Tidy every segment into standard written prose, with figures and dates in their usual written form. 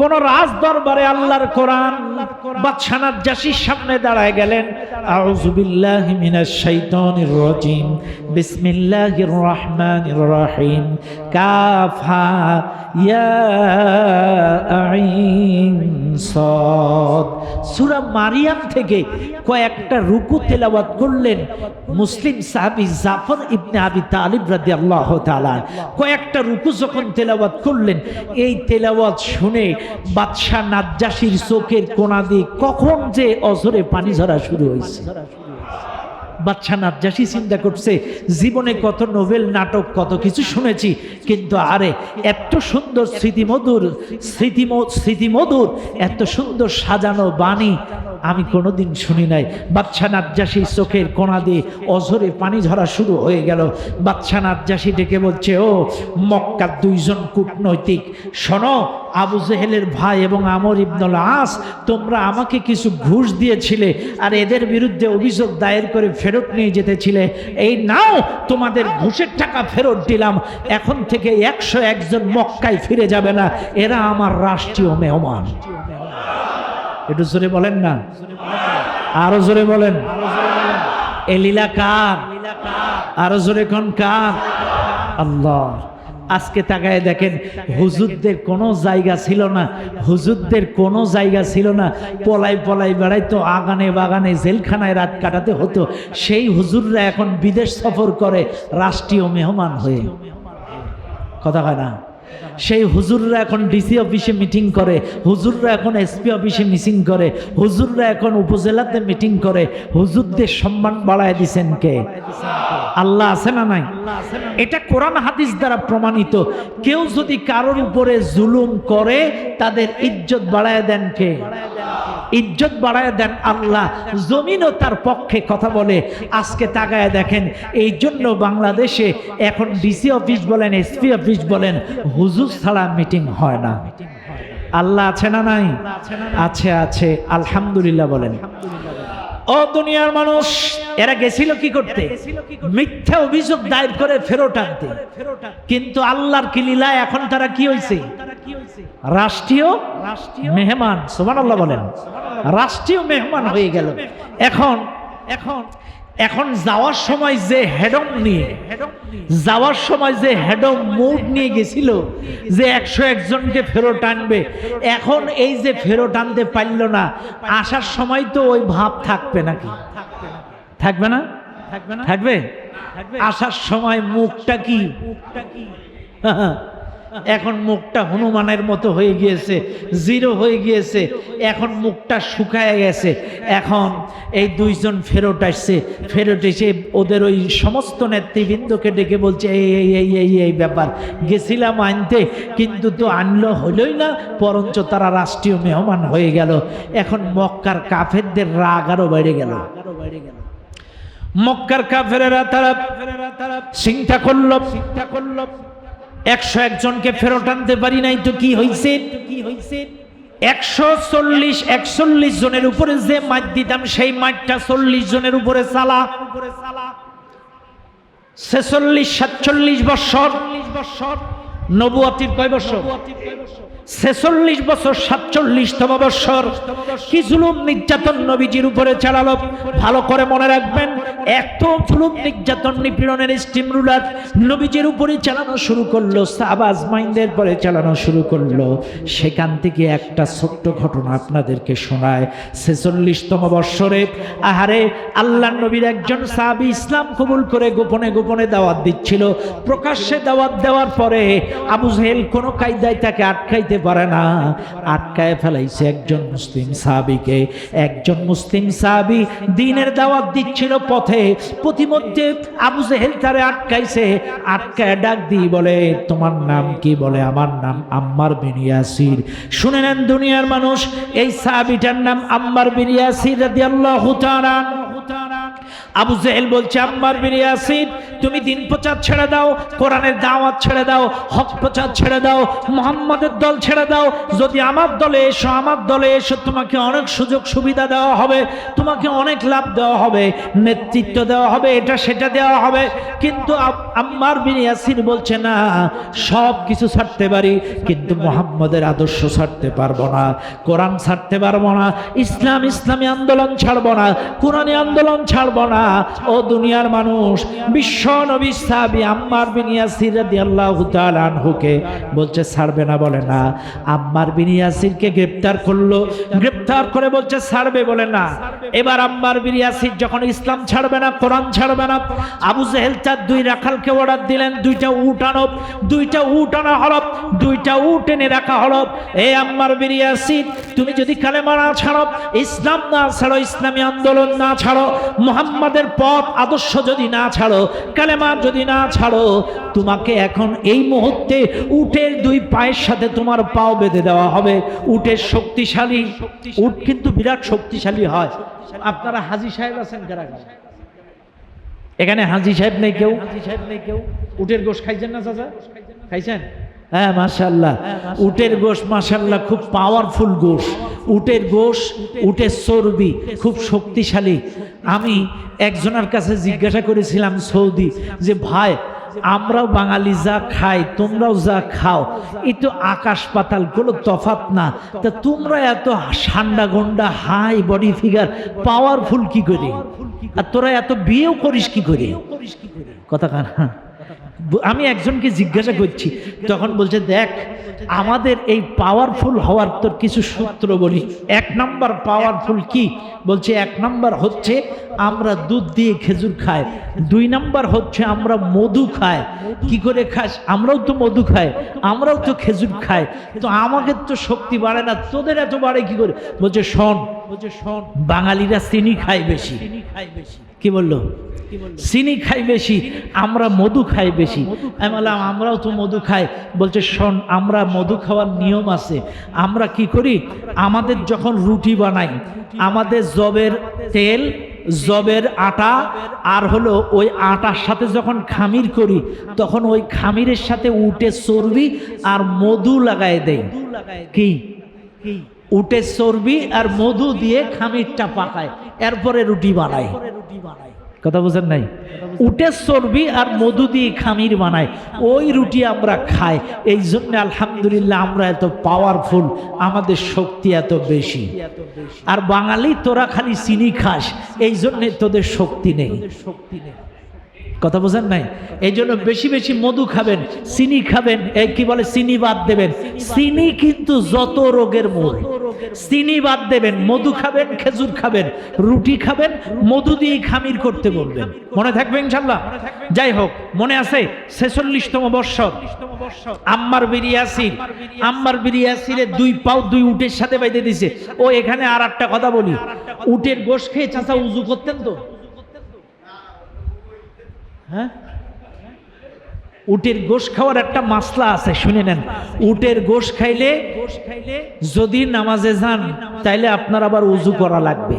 কোন রাজ দরবারে আল্লাহর কোরআন বাদশা নাজ্জাশীর সামনে দাঁড়ায় গেলেন। আউযু বিল্লাহি মিনাশ শাইতানির রাজিম, বিসমিল্লাহির রহমানির রহিম, কাফ হা ইয়া আইন সাদ। সূরা মারিয়াম থেকে কয়েকটা রুকু তেলাওয়াত করলেন মুসলিম সাহাবী জাফর ইবনে আবি তালিব রাদিয়াল্লাহু তাআলা। কয়েকটা রুকু যখন তেলাওয়াত করলেন, এই তেলাওয়াত শুনে বাদশা নাজ্জাশীর চোখের কোণা দিয়ে কখন যে অঝরে পানি ঝরা শুরু হয়েছে। বাদশা নাজ্জাশী চিন্তা করছে, জীবনে কত নোবেল নাটক কত কিছু শুনেছি, কিন্তু আরে এত সুন্দর স্মৃতিমধুর এত সুন্দর সাজানো বাণী আমি কোনোদিন শুনি নাই। বাদশা নাজ্জাশীর চোখের কোণা দিয়ে অঝরে পানি ঝরা শুরু হয়ে গেল। বাদশা নাজ্জাশী ডেকে বলছে, ও মক্কার দুইজন কূটনৈতিক, শোনো, আবু জেহেলের ভাই এবং আমর ইবনুল আস, তোমরা আমাকে কিছু ঘুষ দিয়েছিলে আর এদের বিরুদ্ধে অভিযোগ দায়ের করে ফেরত নিয়ে যেতেছিলে। এই নাও, তোমাদের ঘুষের টাকা ফেরত দিলাম। এখন থেকে 101 জন মক্কায় ফিরে যাবে না, এরা আমার রাষ্ট্রীয় মেহমান। একটু জোরে বলেন না, আরো জোরে বলেন। এ লীলা কার? আরো জোরে কোন কার? আল্লাহ। আজকে তাকায় দেখেন, হুজুরদের কোনো জায়গা ছিল না, হুজুরদের কোনো জায়গা ছিল না, পলাই পলাই বেড়াইতো, আগানে বাগানে জেলখানায় রাত কাটাতে হতো। সেই হুজুররা এখন বিদেশ সফর করে রাষ্ট্রীয় মেহমান হয়ে। কথা হয় না? সেই হুজুররা এখন ডিসি অফিসে মিটিং করে, হুজুররা এখন এসপি অফিসে মিটিং করে, হুজুররা এখন উপজেলাতে মিটিং করে। হুজুরদের সম্মান বাড়ায় দিছেন কে? আল্লাহ আছে না নাই? এটা কোরআন হাদিস দ্বারা প্রমাণিত। কেউ যদি কারোর উপরে জুলুম করে, তাদের ইজ্জত বাড়ায় দেন কে? ইজ্জত বাড়ায় দেন আল্লাহ। জমিনও তার পক্ষে কথা বলে। আজকে তাকায় দেখেন, এই জন্য বাংলাদেশে এখন ডিসি অফিস বলেন, এসপি অফিস বলেন, হুজুর ছাড়া মিটিং হয় না। আল্লাহ আছে না নাই? আছে, আছে, আলহামদুলিল্লাহ বলেন। ও দুনিয়ার মানুষ, এরা গেছিল কি করতে? মিথ্যা অভিযোগ দায়ের করে ফেরত আনতে। কিন্তু আল্লাহর কি লীলা, এখন তারা কি হয়েছে? রাষ্ট্রীয় মেহমান। সুবহানাল্লাহ বলেন। রাষ্ট্রীয় মেহমান হয়ে গেল। এখন যাওয়ার সময় যে হেডম নিয়ে, যাওয়ার সময় যে হেডম মুড নিয়ে গেছিল যে 101 জনকে ফেরত আনবে, এখন এই যে ফেরত আনতে পারল না, আসার সময় তো ওই ভাব থাকবে নাকি? থাকবে না? থাকবে। আসার সময় মুখটা কি? এখন মুখটা হনুমানের মতো হয়ে গিয়েছে, জিরো হয়ে গিয়েছে। এখন মুখটা শুকায় গেছে। এখন এই দুইজন ফেরত আসছে, ফেরত এসে ওদের ওই সমস্ত নেতৃবৃন্দকে ডেকে বলছে, এই ব্যাপার, গেছিলাম আনতে, কিন্তু তো আনলো হলোই না, বরঞ্চ তারা রাষ্ট্রীয় মেহমান হয়ে গেল। এখন মক্কার কাফেরদের রাগ আরো বেড়ে গেল। মক্কার কাফেরেরা তারা চিন্তা করলো, 101 জনকে ফেরত আনতে পারি নাই তো কি হয়েছে? 140-141 জনের উপরে যে মাঠ দিতাম, সেই মাঠটা 40 জনের উপরে চালা। 46-47 বছর নবুয়তির কয় বছর? 46 বছর, 47তম বছর কি জুলুম নির্যাতন নবীজির উপরে চালালো। ভালো করে মনে রাখবেন, এত জুলুম নির্যাতন নিপীড়নের স্টিম রুলার নবীজির উপরে চালানো শুরু করলো, সাহাবা আজমাইনদের পরে চালানো শুরু করলো। সেখান থেকে একটা ছোট্ট ঘটনা আপনাদেরকে শোনায়। 46তম বছরে আহারে আল্লাহ নবীর একজন সাহাবী ইসলাম কবুল করে গোপনে গোপনে দাওয়াত দিচ্ছিল। প্রকাশ্যে দাওয়াত দেওয়ার পরে আবু জেহেল কোনো কায়দায় তাকে আটকাইতে পারে না, আটকায় ফেলাইছে একজন মুসলিম সাহাবীকে। একজন মুসলিম সাহাবী দ্বীনের দাওয়াত দিচ্ছিল পথে, প্রতিমধ্যে আবু জেহেল তারে আটকাইছে। আটকায় ডাক দিয়ে বলে, তোমার নাম কি? বলে, আমার নাম আম্মার বিন ইয়াসির। শুনে নেন দুনিয়ার মানুষ, এই সাহাবীটার নাম আম্মার বিন ইয়াসির রাদিয়াল্লাহু তাআলা। আবু জেহেল বলছে, আম্মার বিন ইয়াসির, তুমি দিন প্রচার ছেড়ে দাও, কোরআনের দাওয়াত ছেড়ে দাও, হক প্রচার ছেড়ে দাও, মুহাম্মাদের দল ছেড়ে দাও। যদি আমার দলে এসো, আমার দলে এসো, তোমাকে অনেক সুযোগ সুবিধা দেওয়া হবে, তোমাকে অনেক লাভ দেওয়া হবে, নেতৃত্ব দেওয়া হবে, এটা সেটা দেওয়া হবে। কিন্তু আম্মার বিন ইয়াসির বলছে না, সব কিছু ছাড়তে পারি কিন্তু মুহাম্মাদের আদর্শ ছাড়তে পারবো না, কোরআন ছাড়তে পারবো না, ইসলামী আন্দোলন ছাড়বো না, কোরআনী আন্দোলন ছাড়বো না। ও দুনিয়ার মানুষ, বিশ্ব নবী সাহাবী আম্মার বিন ইয়াসির রাদিয়াল্লাহু তাআলা আনহুকে বলছে ছাড়বে না, বলে না। আম্মার বিন ইয়াসিরকে গ্রেফতার করলো, গ্রেফতার করে বলছে ছাড়বে, বলে না। এবার আম্মার বিন ইয়াসির যখন ইসলাম ছাড়বে না, কোরআন ছাড়বে না, আবু জেহেল তার দুই রাখালকে অর্ডার দিলেন, দুইটা উট আনো। দুইটা উট আনা হলো, দুইটা উট এনে রাখা হলো। এই আম্মার বিন ইয়াসির, তুমি যদি কালেমা না ছাড়ো, ইসলাম না ছাড়ো, ইসলামী আন্দোলন না ছাড়ো, মুহাম্মাদের পথ আদর্শ যদি না ছাড়ো, কালেমা যদি না ছাড়ো, তোমাকে এখন এই মুহূর্তে উটের দুই পায়ের সাথে তোমার পাও বেঁধে দেওয়া হবে। উটের শক্তিশালী, উট কিন্তু বিরাট শক্তিশালী হয়। আপনারা হাজী সাহেব আছেন কারা? এখানে হাজী সাহেব নেই কেউ? উটের গোশ খাইছেন না চাচা? খাইছেন? হ্যাঁ মাশাআল্লাহ। উটের গোশ মাশাআল্লাহ খুব পাওয়ারফুল গোশ। উটের গোশ, উটের চর্বি খুব শক্তিশালী। আমি একজনের কাছে জিজ্ঞাসা করেছিলাম সৌদি, যে ভাই আমরাও বাঙালি যা খাই, তোমরাও যা খাও, এই তো আকাশ পাতাল, কোনো তফাৎ না, তা তোমরা এত ঠান্ডা গন্ডা, হাই বডি ফিগার, পাওয়ারফুল কি করে, আর তোরা এত বিয়েও করিস কি করে? কথা কানা। আমি একজনকে জিজ্ঞাসা করছি, তখন বলছে দেখ, আমাদের এই পাওয়ারফুল হওয়ার তোর কিছু সূত্র বলি। এক নাম্বার পাওয়ারফুল কি? বলছে এক নাম্বার হচ্ছে আমরা দুধ দিয়ে খেজুর খাই, দুই নাম্বার হচ্ছে আমরা মধু খাই। কি করে খাস? আমরাও তো মধু খাই, আমরাও তো খেজুর খাই, তো আমাদের তো শক্তি বাড়ে না, তোদের এত বাড়ে কি করে? বলছে শোন, বাঙালিরা চিনি খায় বেশি। কি বললো? চিনি খাই বেশি, আমরা মধু খাই বেশি। আমি বললাম আমরাও তো মধু খাই। বলছে শোন, আমরা মধু খাওয়ার নিয়ম আছে। আমরা কি করি, আমাদের যখন রুটি বানাই, আমাদের জবের তেল, জবের আটা, আর হলো ওই আটার সাথে যখন খামির করি, তখন ওই খামিরের সাথে উটের চর্বি আর মধু লাগায় দেয়। কি? উটের চর্বি আর মধু দিয়ে খামিরটা পাকায়, এরপরে রুটি বানায়। কথা বুঝেন নাই? উটের চর্বি আর মধু দিয়ে খামির বানায়, ওই রুটি আমরা খাই। এই জন্য আলহামদুলিল্লাহ আমরা এত পাওয়ারফুল, আমাদের শক্তি এত বেশি। আর বাঙালি তোরা খালি চিনি খাস, এই জন্যে তোদের শক্তি নেই। কথা বোঝেন নাই? এই জন্য বেশি বেশি মধু খাবেন, চিনি খাবেন, এই কি বলে চিনি বাদ দেবেন। চিনি কিন্তু যত রোগের মূল। চিনি বাদ দেবেন, মধু খাবেন, খেজুর খাবেন, রুটি খাবেন, মধু দিয়ে খামির করতে বলবেন। মনে থাকবে ইনশাআল্লাহ? যাই হোক, মনে আছে 46তম বর্ষ আম্মার বিন ইয়াসির, আম্মার বিন ইয়াসিরের দুই পাও দুই উটের সাথে বাইধে দিছে। ও এখানে আর একটা কথা বলি, উটের গোশ খেয়ে চাচা উজু করতেন তো? হ্যাঁ, উটের গোশ খাওয়ার একটা মাসলা আছে, শুনে নেন। উটের গোশ খাইলে যদি নামাজে যান, তাইলে আপনার আবার উজু করা লাগবে।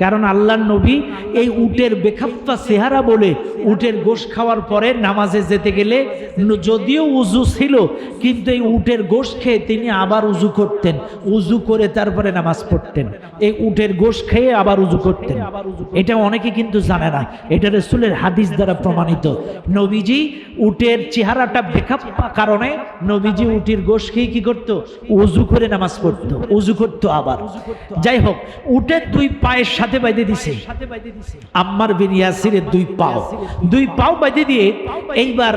কারণ আল্লাহর নবী এই উটের বেখাপ্পা চেহারা বলে উটের গোশ খাওয়ার পরে নামাজে যেতে গেলে যদিও উজু ছিল, কিন্তু এই উটের গোশ খেয়ে তিনি আবার উজু করতেন, উজু করে তারপরে নামাজ পড়তেন। এই উটের গোশ খেয়ে আবার উজু করতেন। এটা অনেকে কিন্তু জানে না, এটা রাসূলের হাদিস দ্বারা প্রমাণিত। নবীজি উটের চেহারাটা বেখাপ্পা কারণে নবীজি উটের গোশ খেয়ে কি করতো? উজু করে নামাজ পড়তো, উজু করতো আবার। যাই হোক, উটের দুই পায়ের সাথে বাইধে দিছে আম্মার বিন ইয়াসিরের দুই পাও বাইধে দিয়ে এইবার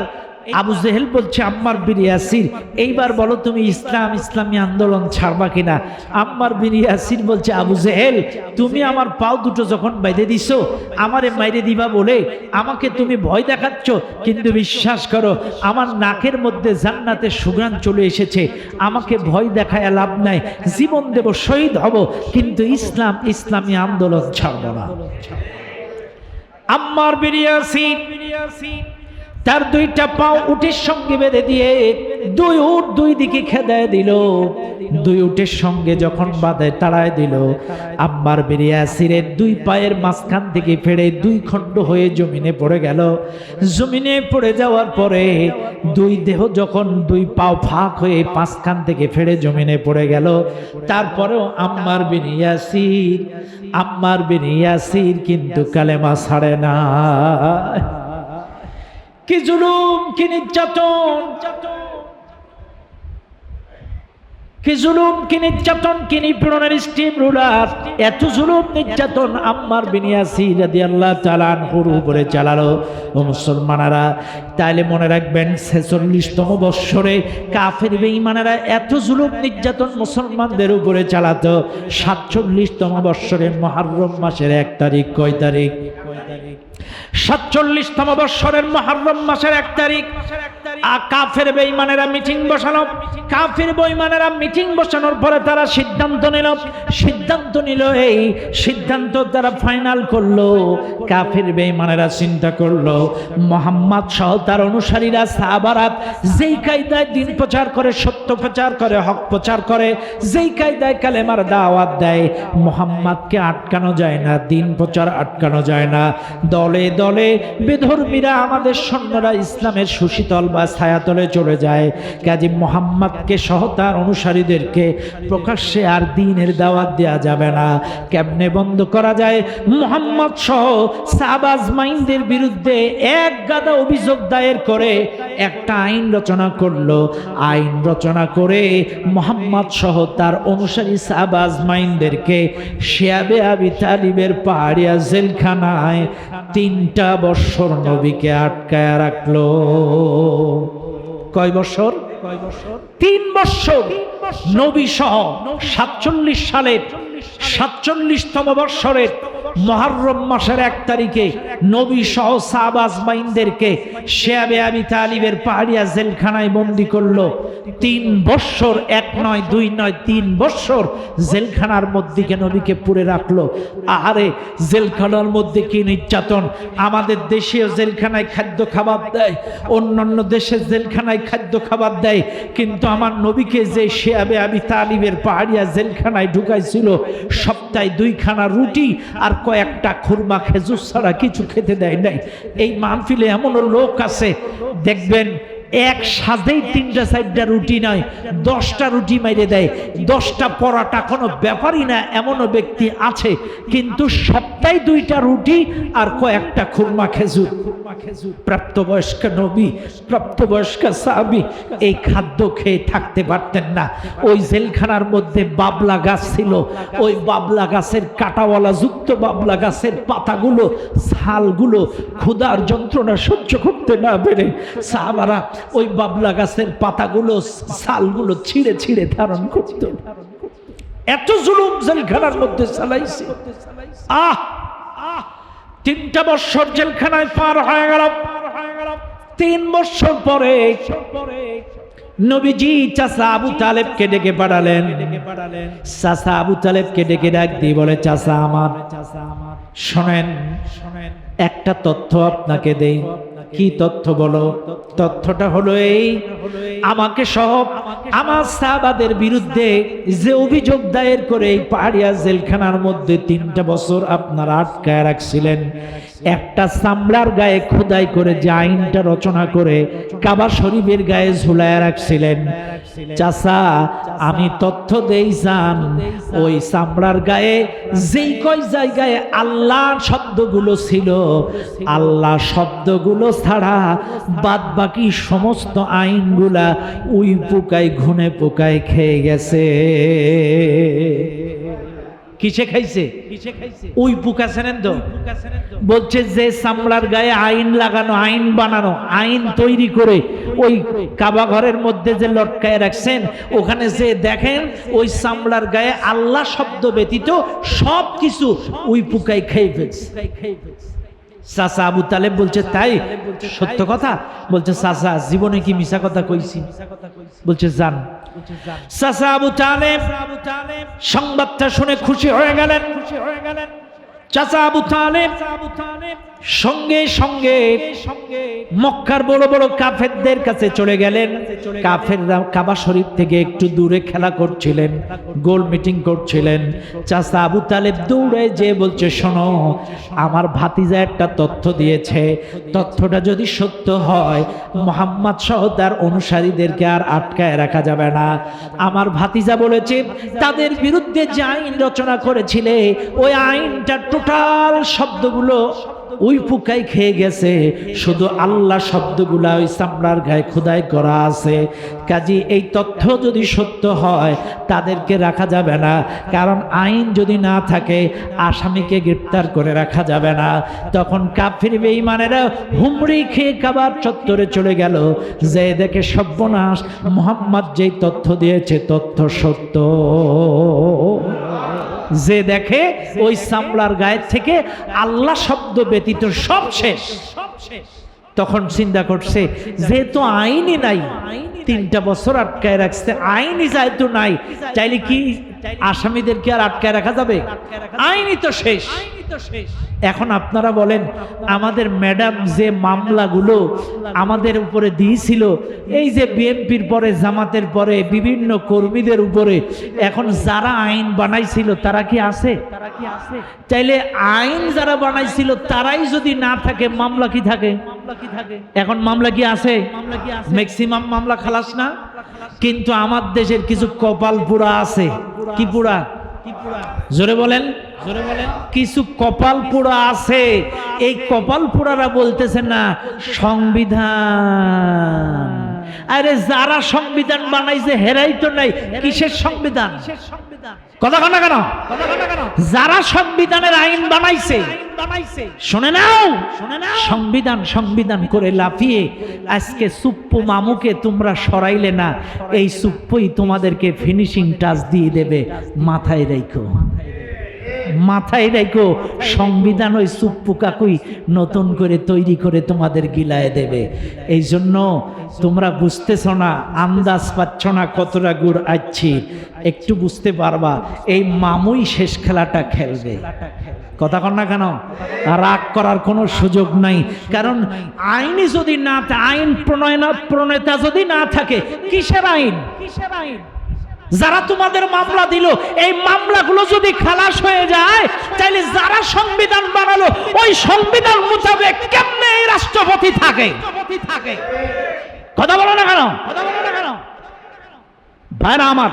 আবু জেহেল বলছে আম্মার বিন ইয়াসির, এইবার বলো তুমি ইসলামী আন্দোলন ছাড়বা কিনা? আম্মার বিন ইয়াসির বলছে, আবু জেহেল তুমি আমার পাও দুটো যখন বাইধে দিছো, আমারে মাইরে দিবা বলে আমাকে তুমি ভয় দেখাচ্ছ, কিন্তু বিশ্বাস করো আমার নাকের মধ্যে জান্নাতের সুঘ্রাণ চলে এসেছে, আমাকে ভয় দেখায় লাভ নাই, জীবন দেব, শহীদ হব, কিন্তু ইসলামী আন্দোলন ছাড়ব না। আম্মার বিন ইয়াসির তার দুইটা পাও উটের সঙ্গে বেঁধে দিয়ে দুই উট দুই দিকে খেদায় দিল। দুই উটের সঙ্গে যখন বাঁধে তাড়ায় দিল, আম্মার বিন ইয়াসিরের দুই পায়ের মাঝখান থেকে ফেড়ে দুই খণ্ড হয়ে জমিনে পড়ে গেল। জমিনে পড়ে যাওয়ার পরে দুই দেহ যখন দুই পাও ফাঁক হয়ে মাঝখান থেকে ফেড়ে জমিনে পড়ে গেল, তারপরেও আম্মার বিন ইয়াসির কিন্তু কালেমা ছাড়ে না। কি জুলুম, কি নির্যাতন, কি জুলুম, কি নির্যাতন, কি নিপীড়নের স্টিম রুলার। এত জুলুম নির্যাতন আম্মার বিন ইয়াসির রাদিয়াল্লাহু তাআলা আনহুর উপরে চালালো। ও মুসলমানেরা, তাইলে মনে রাখবেন 46তম বৎসরে কাফের বেঈমানেরা এত জুলুম নির্যাতন মুসলমানদের উপরে চালাতো। 47তম বৎসরে মুহররম মাসের 1 তারিখ, কয় তারিখ? 47তম বৎসরের মুহররম মাসের 1 তারিখ কাফের বেঈমানেরা মিটিং বসালো। কাফের বেঈমানেরা মিটিং বসানোর পরে তারা সিদ্ধান্ত নিল, এই সিদ্ধান্ত তারা ফাইনাল করলো। কাফের বেঈমানেরা চিন্তা করলো, মুহাম্মদ সহ তার অনুসারীরা সাহাবারা যেই কায়দায় দিন প্রচার করে, সত্য প্রচার করে, হক প্রচার করে, যেই কায়দায় কালেমার দাওয়াত দেয়, মুহাম্মদকে আটকানো যায় না, দিন প্রচার আটকানো যায় না। দলে দলে বেধর্মীরা, আমাদের সৈন্যরা ইসলামের সুশীতল বা ছায়াতলে চলে যায়। কাজী মুহাম্মদকে সহ তার অনুসারীদেরকে প্রকাশ্যে আর দ্বীনের দাওয়াত দেয়া যাবে না। কেমনে বন্ধ করা যায়? মুহাম্মদ সহ সাহাবা আজমাইনদের বিরুদ্ধে এক গাদা অভিযোগ দায়ের করে একটা আইন রচনা করলো। আইন রচনা করে মুহাম্মদ সহ তার অনুসারী সাহাবা আজমাইনদেরকে শিয়াবে আবি তালিবের পাহাড়িয়া জেলখানায় 3টা বৎসর নবীকে আটকায় রাখলো। কয় বছর? 3 বৎসর নবী সহ 47 সালের 47তম বৎসরের মুহররম মাসের 1 তারিখে নবী সহ সাহাবা আজমাইনদেরকে শিয়াবে আবি তালিবের পাহাড়িয়া জেলখানায় বন্দী করলো। 3 বৎসর, 1 নয় 2 নয়, 3 বৎসর জেলখানার মধ্যে নবীকে পুরে রাখলো। আরে জেলখানার মধ্যে কি নির্যাতন! আমাদের দেশেও জেলখানায় খাদ্য খাবার দেয়, অন্যান্য দেশের জেলখানায় খাদ্য খাবার দেয়, কিন্তু আমার নবীকে যে শিয়াবে আবি তালিবের পাহাড়িয়া জেলখানায় ঢুকাইছিল, সপ্তাহে 2 খানা রুটি আর কয়েকটা খুরমা খেজুর ছাড়া কিছু খেতে দেয় নাই। এই মাহফিলে এমনও লোক আছে, দেখবেন এক সাজেই 3টা 4টা রুটি নয়, 10টা রুটি মাইরে দেয়, 10টা পরাটা কোনো ব্যাপারই না, এমনও ব্যক্তি আছে। কিন্তু সপ্তাহে 2টা রুটি আর কয়েকটা খুরমা খেজুর। প্রাপ্তবয়স্ক নবী, প্রাপ্তবয়স্ক সাহাবী এই খাদ্য খেয়ে থাকতে পারতেন না। ওই জেলখানার মধ্যে বাবলা গাছ ছিল, ওই বাবলা গাছের কাঁটাওয়ালা যুক্ত বাবলা গাছের পাতাগুলো, ছালগুলো ক্ষুধার যন্ত্রণা সহ্য করতে না পেরে সাহাবারা ওই বাবলা গাছের পাতাগুলো, ছালগুলো ছিঁড়ে ছিঁড়ে ধারণ করত। এত জুলুম জেলখানার মধ্যে চালাইছে। 3টা বৎসর জেলখানায় পার হয়ে গেল। 3 বৎসর পরে নবীজি চাচা আবু তালেবকে ডেকে পাঠালেন। চাচা আবু তালেবকে ডেকে ডাক দিয়ে বলে, চাচা আমার, শোনেন, একটা তথ্য আপনাকে দেই। কি তথ্য বলো? তথ্যটা হলো এই, আমাকে সহ আমার সাহাবাদের বিরুদ্ধে যে অভিযোগ দায়ের করে এই পাহাড়িয়া জেলখানার মধ্যে 3টা বছর আপনারা আটকায় রাখছিলেন, একটা চামড়ার গায়ে খোদাই করে যে আইনটা রচনা করে কাবা শরীফের গায়ে ঝুলায় রাখছিলেন, চাচা আমি তথ্য দেই জান, ওই চামড়ার গায়ে যেই কয় জায়গায় আল্লাহ শব্দগুলো ছিল, আল্লাহ শব্দগুলো ছাড়া বাদ বাকি সমস্ত আইনগুলা উই পোকায় ঘুনে পোকায় খেয়ে গেছে। কিসে খাইছে? ওই পোকা চেনেন তো? বলছে যে চামড়ার গায়ে আইন লাগানো, আইন বানানো, আইন তৈরি করে ওই কাবা ঘরের মধ্যে যে লটকায় রাখছেন, ওখানে যে দেখেন ওই চামড়ার গায়ে আল্লাহ শব্দ ব্যতীত সব কিছু ওই পোকায় খেয়ে ফেলছে। চাচা আবু তালেব বলছে, তাই? সত্য কথা? বলছে, চাচা জীবনে কি মিছা কথা কইছি? বলছে, জান। চাচা আবু তালেব সংবাদটা শুনে খুশি হয়ে গেলেন। চাচা আবু তালেব সঙ্গে সঙ্গে মক্কার বড় বড় কাফেরদের কাছে চলে গেলেন। কাফেররা কাবা শরীফ থেকে একটু দূরে খেলা করছিলেন, গোল মিটিং করছিলেন। চাচা আবু তালেব দৌড়ে যে বলছে, শোনো, আমার ভাতিজা একটা তথ্য দিয়েছে, তথ্যটা যদি সত্য হয় মুহাম্মদ সহ তার অনুসারীদেরকে আর আটকায় রাখা যাবে না। আমার ভাতিজা বলেছে তাদের বিরুদ্ধে যে আইন রচনা করেছিলে ওই আইনটা টোটাল শব্দগুলো ওই পোকাই খেয়ে গেছে, শুধু আল্লাহ শব্দগুলা ওই চামড়ার গায়ে খোদাই করা আছে। কাজী এই তথ্য যদি সত্য হয় তাদেরকে রাখা যাবে না, কারণ আইন যদি না থাকে আসামিকে গ্রেফতার করে রাখা যাবে না। তখন কাফির বেঈমানেরা হুমড়ি খেয়ে কাবার চত্বরে চলে গেল, যে দেখে সর্বনাশ, মুহাম্মদ যেই তথ্য দিয়েছে তথ্য সত্য। যে দেখে ওই চামড়ার গায়ের থেকে আল্লাহ শব্দ ব্যতীত সব শেষ। তখন চিন্তা করছে, যেহেতু আইনই নাই, 3টা বছর আটকায় রাখছে, আইনই যেহেতু নাই, চাইলে কি আসামিদেরকে আর আটকায় রাখা যাবে? আইনই তো শেষ। এখন আপনারা বলেন, আমাদের ম্যাডাম যে মামলাগুলো আমাদের উপরে দিয়েছিল, এই যে বিএনপির পরে জামাতের পরে বিভিন্ন কর্মীদের উপরে, এখন যারা আইন বানাইছিল তারা কি আছে? চাইলে আইন যারা বানাইছিল তারাই যদি না থাকে, মামলা কি থাকে? এখন মামলা কি আছে? ম্যাক্সিমাম মামলা খালাস না। কিন্তু আমার দেশের কিছু কপাল পোড়া আছে। কি পোড়া? জোরে বলেন, জোরে বলেন। কিছু কপাল পোড়া আছে। এই কপাল পোড়ারা বলতেছে না সংবিধান। আরে যারা সংবিধান বানাইছে হেরাই তো নাই, কিসের সংবিধান? কথা কন না কেন? যারা সংবিধানের আইন বানাইছে, শুনে নাও, সংবিধান সংবিধান করে লাফিয়ে আজকে সুপ্পু মামুকে তোমরা সরাইলে না, এই সুপ্পুই তোমাদেরকে ফিনিশিং টাচ দিয়ে দেবে। মাথায় রাখো, মাথায় রাখো, সংবিধান ওই সুপ্পু কাকুই নতুন করে তৈরি করে তোমাদের গিলায় দেবে। এই জন্য তোমরা বুঝতেছ না, আন্দাজ পাচ্ছ না কতটা গুড় আচ্ছি, একটু বুঝতে পারবা এই মামুই শেষ খেলাটা খেলবে। কথা কন না কেন? রাগ করার কোনো সুযোগ নাই, কারণ আইনই যদি না, আইন প্রণেতা যদি না থাকে, কিসের আইন? কিসের আইন? যারা তোমাদের মামলা দিল, এই মামলাগুলো যদি খালাস হয়ে যায়, তাহলে যারা সংবিধান বানালো ওই সংবিধান মোতাবেক কেমনে এই রাষ্ট্রপতি থাকে? কথা বলো না কেন? ভাইরা আমার,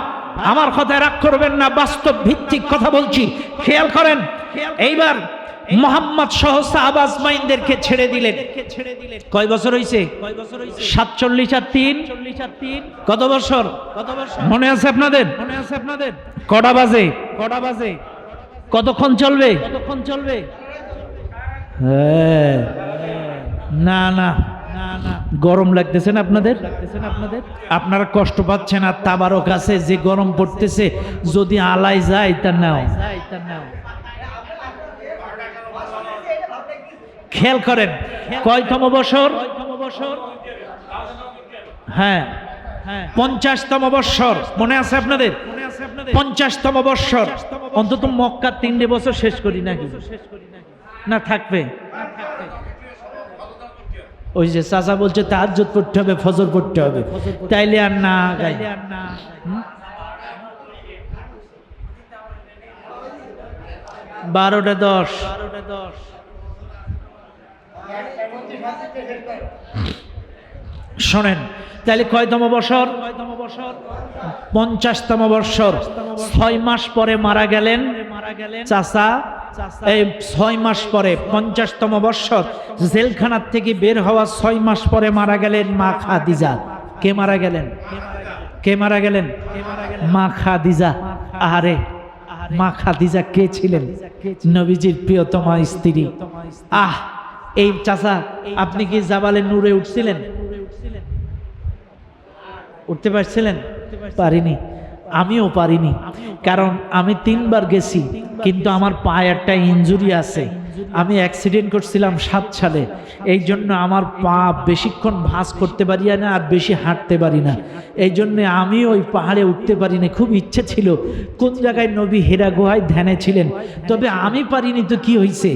আমার কথায় রাগ করবেন না, বাস্তব ভিত্তিক কথা বলছি, খেয়াল করেন। এইবার মুহাম্মদ সহ সাহাবা আজমাইনদেরকে ছেড়ে দিলেন। কয় বছর হইছে? 47 আর 3 কত বছর? মনে আছে আপনাদের? কটা বাজে? কতক্ষণ চলবে? হ্যাঁ, না না, গরম লাগতেছে না আপনাদের? আপনারা কষ্ট পাচ্ছেন, আর তাবারও কাছে যে গরম পড়তেছে, যদি আলাই যায় তা নাও। খেয়াল করেন, কয়তম বছর? হ্যাঁ, 50তম বৎসর। মনে আছে আপনাদের? 50তম বৎসর। অন্তত মক্কা 3 বছর শেষ করি নাকি? না, থাকবে। ওই যে চাচা বলছে তাহাজ্জুদ পড়তে হবে, ফজর পড়তে হবে, তাইলে আর না গাই। 12টা 10। শোনেন, তাহলে কয়তম বছর? 50তম বৎসর। 6 মাস পরে মারা গেলেন চাচা। এই 6 মাস পরে 50তম বৎসর, জেলখানার থেকে বের হওয়া 6 মাস পরে মারা গেলেন মা খাদিজা। কে মারা গেলেন? কে মারা গেলেন? মা খাদিজা। আরে মা খাদিজা কে ছিলেন? নবীজির প্রিয়তমা স্ত্রী। এই চাচা, আপনি কি জাবালে নূরে উঠছিলেন? উঠতে পারছিলেন? পারিনি, আমিও পারিনি, কারণ আমি 3 বার গেছি, কিন্তু আমার পায়ে একটা ইনজুরি আছে। আমি অ্যাক্সিডেন্ট করছিলাম 7 সালে, এই জন্য আমার পা বেশিক্ষণ ভাঁজ করতে পারি না আর বেশি হাঁটতে পারি না, এই জন্য আমি ওই পাহাড়ে উঠতে পারি না। খুব ইচ্ছে ছিল, কোন জায়গায় নবী হেরা গুহায় ধ্যানে ছিলেন, তবে আমি পারিনি। তো কি হয়েছে,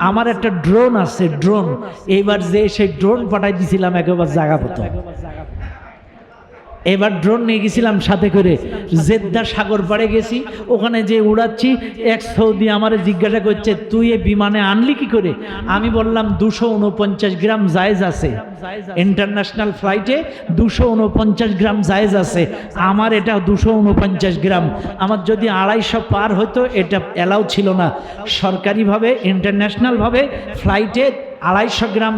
আমার একটা ড্রোন আছে, ড্রোন, এইবার যে সেই ড্রোন পাঠাই দিছিলাম একেবারে জায়গা মতো। এবার ড্রোন নিয়ে গেছিলাম সাথে করে, জেদ্দা সাগর পাড়ে গেছি, ওখানে যে উড়াচ্ছি, এক সৌদি আমারে জিজ্ঞাসা করছে তুই এ বিমানে আনলি কি করে। আমি বললাম 249 গ্রাম জায়েজ আছে, ইন্টারন্যাশনাল ফ্লাইটে 249 গ্রাম জায়েজ আছে, আমার এটা 249 গ্রাম, আমার যদি 250 পার হতো এটা অ্যালাউ ছিল না সরকারিভাবে। ইন্টারন্যাশনালভাবে ফ্লাইটে 250 গ্রাম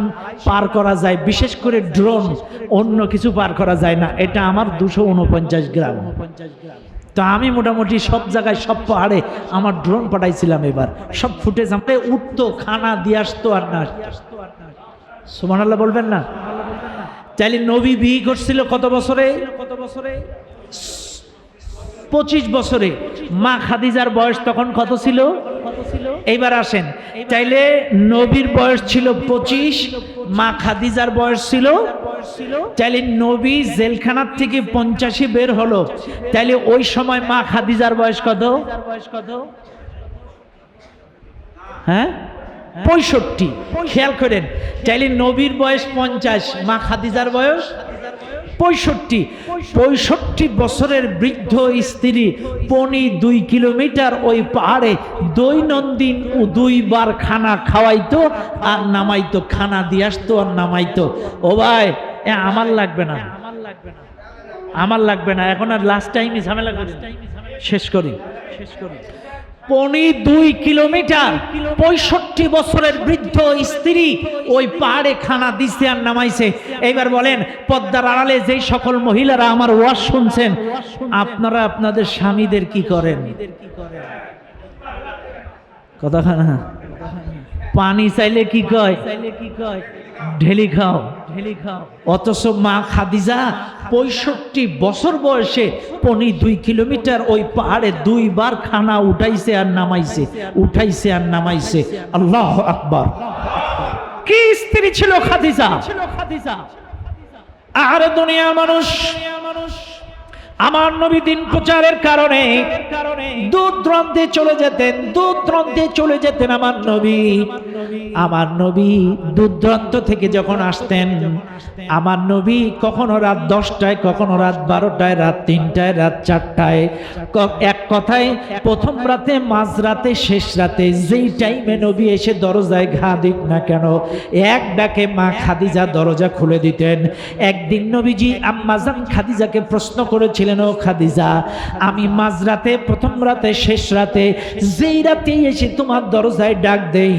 পার করা যায়, বিশেষ করে ড্রোন, অন্য কিছু পার করা যায় না, এটা আমার 249 গ্রাম। তো আমি মোটামুটি সব জায়গায় সব পাহাড়ে আমার ড্রোন পাঠাইছিলাম, এবার সব ফুটেজ আমাকে উঠতো, খানা দিয়ে আসতো আর না। সুবহানাল্লাহ বলবেন না? তাইলে নবী বিয়ে করছিল কত বছরে? 25 বছরে। মা খাদিজার বয়স তখন কত ছিল? এইবার আসেন, তাইলে নবীর বয়স ছিল 25, মা খাদিজার বয়স ছিল, তাইলে নবী জেলখানার থেকে 85 বের হলো, তাইলে ওই সময় মা খাদিজার বয়স কত? হ্যাঁ, 65। খেয়াল করেন, তাইলে নবীর বয়স 50, মা খাদিজার বয়স 65 বছরের বৃদ্ধ স্ত্রী 2.5 কিলোমিটার ওই পাহাড়ে দৈনন্দিন 2 বার খানা খাওয়াইতো আর নামাইতো, খানা দিয়ে আসতো আর নামাইতো। ও ভাই, আমার লাগবে না, আমার লাগবে না, এখন আর লাস্ট টাইমই ঝামেলা করি, শেষ করি। 2.5 কিলোমিটার 65 বছরের বৃদ্ধ স্ত্রী ওই পাহাড়ে খানা দিছে আর নামাইছে। এইবার বলেন, পর্দার আড়ালে যেই সকল মহিলারা আমার ওয়াজ শুনছেন, আপনারা আপনাদের স্বামীদের কি করেন? কথা না, পানি চাইলে কি কয়? ঢেলি খাও। অথচ মা খাদিজা 65 বছর বয়সে 2.5 কিলোমিটার ওই পাহাড়ে 2 বার খানা উঠাইছে আর নামাইছে, উঠাইছে আর নামাইছে। আল্লাহু আকবার! কি স্ত্রী ছিল খাদিজা! আর দুনিয়া মানুষ, আমার নবী দিন প্রচারের কারণে দূর দূরান্তে চলে যেতেন। আমার নবী দূর দূরান্ত থেকে যখন আসতেন, আমার নবী কখনো রাত 10টায়, কখনো রাত 12টায়, রাত 3টায়, রাত 4টায়, এক কথায় প্রথম রাতে, মাঝরাতে, শেষ রাতে, যেই টাইমে নবী এসে দরজায় ঘা দিক না কেন, এক ডাকে মা খাদিজা দরজা খুলে দিতেন। একদিন নবীজি আম্মাজান খাদিজাকে প্রশ্ন করেছিলেন, ও খাদিজা, আমি মাঝরাতে, প্রথম রাতে, শেষ রাতে, যেই রাতেই এসে তোমার দরজায় ডাক দেই,